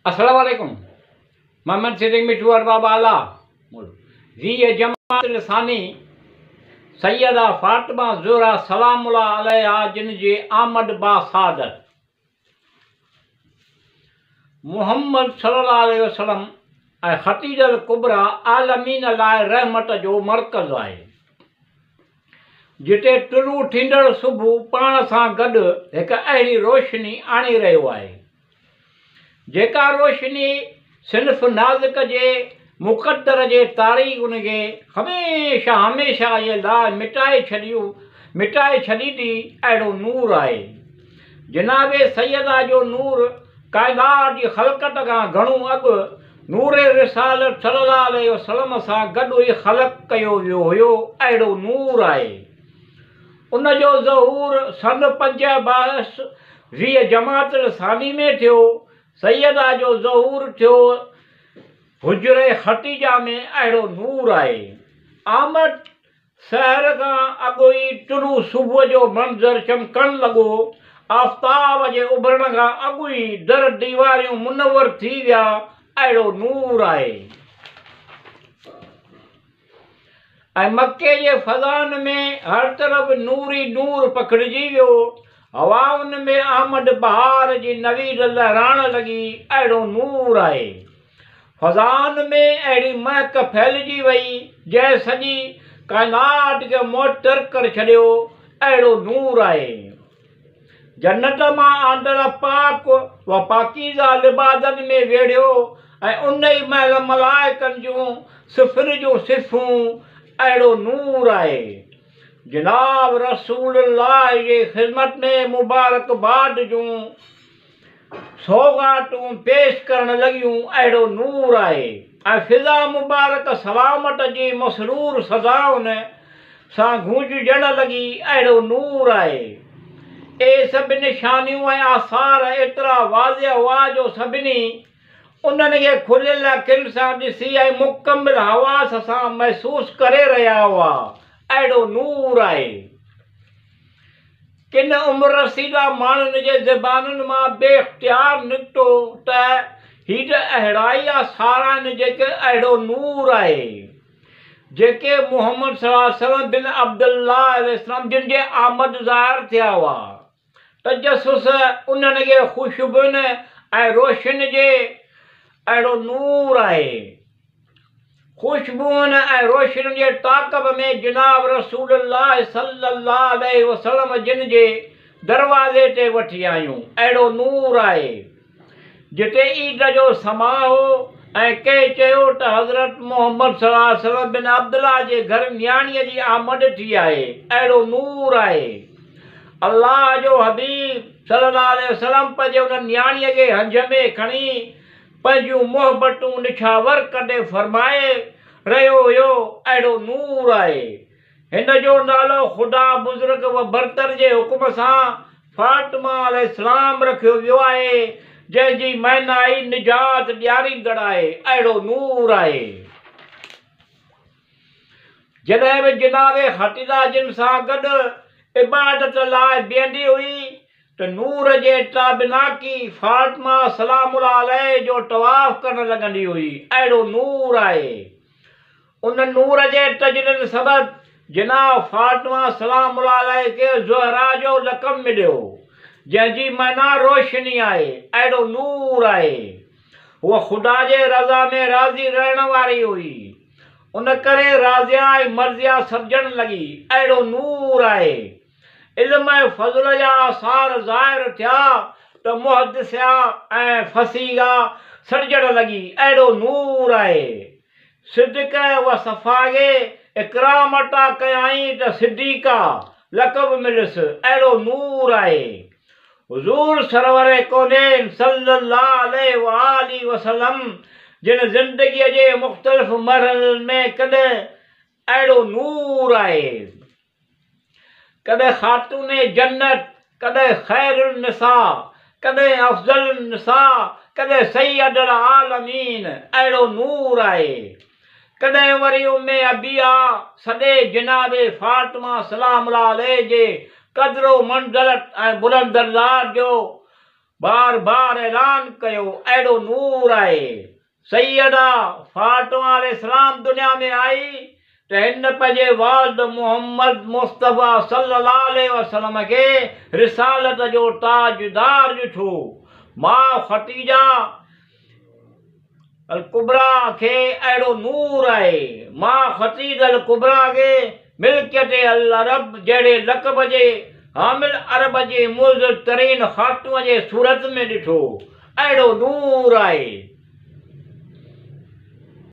अस्सलाम वालेकुम। मोहम्मद सिद्दीक मिठू अरबाब आला जी जमात लसानी सैयदा फातिमा ज़ोहरा सलामुल्लाह अलैहा जिन जे आमद बासादत मुहम्मद सल्लल्लाहु अलैहि वसल्लम ऐं ख़तीजल कुबरा आलमीन लाइ रहमत जो मर्कज़ आहे, जिते टुलू थींदड़ सुबुह पाण सां गॾु हिकु अहिड़ी रोशनी आणे रहियो आहे जेका रोशनी सिर्फ़ नाज़िक जे मुक़द्दर जे तारीख़ुन खे हमेशह हमेशह जे लाइ मिटाए छॾींदी अहिड़ो नूर आहे। जनाबे सैयदा जो नूर काइनात जी ख़लक़त खां घणो अॻु नूर रिसालत सल्लल्लाहु अलैहि वसल्लम सां गॾु ई ख़लक़ कयो वियो हुयो। अहिड़ो नूर आहे उन जो ज़हूर सन 5 जमात लसानी में थियो। सैयदा जो ज़हूर थियो हुजरे ख़तीजा में। अहिड़ो नूर आहे आमद सहर खां अॻु ई टुलू सुबुह जो मंज़र चमकणु लॻो। आफ़्ताब जे उभरण खां अॻु ई दर दीवारियूं मुनवर थी विया। अहिड़ो नूर आहे ऐं मके जे फ़ज़ान में हर तरफ़ नूर ई नूर पखिड़िजी वियो। हवाउनि में आमद बहार जी नवीद लहराइण लॻी। अहिड़ो नूर आहे फ़ज़ान में अहिड़ी महक फैलिजी वई जंहिं सॼी काइनात खे मुअत्तर करे छॾियो। अहिड़ो नूर आहे जन्नत मां आंदड़ पाक व पाकीज़ा लिबासनि में वेढ़ियो ऐं उन ई महिल मलाइकनि जूं सिफ़िर जूं सिफ़ूं। अहिड़ो नूर आहे जनाब रसूलुल्लाह जे ख़िदमत में मुबारकबाद जूं सौगातूं पेश करण लॻियूं। अहिड़ो नूर आहे ऐं फिज़ा मुबारक सलामत जी मसरूर सदाउनि सां गूंजण लॻी। अहिड़ो नूर आहे ए सभु निशानियूं ऐं आसार एतिरा वाज़िह हुआ जो सभिनी उन्हनि खे खुलियल अखियुनि सां ॾिसी ऐं मुकमिल हवास सां महसूस करे रहिया हुआ। अहिड़ो नूर आहे किन उम्र रसीदा माण्हुनि जे ज़बानुनि मां बेइख्तियार निकितो त हीअ अहिड़ाई आसार आहिनि जेके अहिड़ो नूर आहे जेके मुहम्मद सल्लल्लाहु अलैहि वसल्लम बिन अब्दुल्लाह अलैहिस्सलाम जिन जे आमद ज़ाहिर थिया हुआ। तजस्सुस उन्हनि खे ख़ुशबुनि ऐं रोशन जे अहिड़ो नूर आहे ख़ुशबुनि ऐं रोशनी जे ताक़ब में जनाब रसूलुल्लाह सल्लल्लाहु अलैहि वसल्लम जिन जे दरवाज़े ते वठी आयूं। अहिड़ो नूर आहे जिते ईद जो समा हो ऐं कंहिं चयो त हज़रत मुहम्मद सल्लल्लाहु अलैहि वसल्लम बिन अब्दुल्लाह जे घर न्याणीअ जी आमद थी आहे। अहिड़ो नूर आहे अल्लाह जो हबीब सल्लल्लाहु अलैहि वसल्लम पंहिंजे उन न्याणीअ खे हंज में खणी पंहिंजूं मोहबतूं निछावर कॾे फरमाए रहियो हुयो। अहिड़ो नूर आहे हिन जो नालो ख़ुदा बुज़ुर्ग व बरतर जे हुकुम सां फातिमा अलैहिस्सलाम रखियो वियो आहे जंहिंजी मैनाई निजात ॾियारींदड़ आहे। अहिड़ो नूर आहे जॾहिं बि जनाबे ख़तीजा जिन सां गॾु इबादत लाइ बीहंदी हुई त नूर जे ताबिनाकी फातिमा सलामुल्लाह अलैह जो तवाफ़ करणु लॻंदी हुई। अहिड़ो नूर आहे उन नूर जे तजदीद सबब जनाब फातिमा सलामुल्लाह अलैह खे ज़ोहरा जो लक़ब मिलियो जंहिंजी माना रोशनी आहे। अहिड़ो नूर आहे उहा ख़ुदा जे रज़ा में राज़ी रहण वारी हुई उन करे राज़िया ऐं मर्ज़िया समुझणु लॻी। अहिड़ो नूर आहे इल्म ऐं फ़ज़ल जा आसार ज़ाहिर थिया त मुहदिसा ऐं फसीहा सड़जणु लॻी। अहिड़ो नूर आहे सिद्दीक़ व सफ़ा खे इकराम अता कयाईं त सिद्दीक़ा लक़ब मिलियुसि। अहिड़ो नूर आहे हुज़ूर सरवर कौनैन सल्लल्लाहु अलैहि वसल्लम जिन ज़िंदगीअ जे मुख़्तलिफ़ मरहलनि में कॾहिं अहिड़ो नूर आहे कॾहिं ख़ातूने जन्नत कॾहिं ख़ैरुन निसा कॾहिं अफ़ज़ल निसा कॾहिं सैयदुल आलमीन। अहिड़ो नूर आहे कॾहिं वरी उम्मे अबिया सॼे जनाबे फातिमा सलामुल्लाह अलैह जे क़द्र मंज़लत ऐं बुलंद दर्जात जो बार बार ऐलान कयो अहिड़ो नूर आहे। सैयदा फातिमा अलैहिस्सलाम दुनिया में आई त हिन पंहिंजे वालिद मुहम्मद मुस्तफ़ा सल्लल्लाहु अलैहि वसल्लम खे रिसालत जो ताजदार ॾिठो। मां ख़तीजा अल कुबरा खे अहिड़ो नूर आहे। मां ख़तीजा अल कुबरा खे मिल्कियत अल अरब जहिड़े लक़ब जे हामिल अरब जे मुज़ तरीन ख़ातून जे सूरत में ॾिठो। अहिड़ो नूर आहे।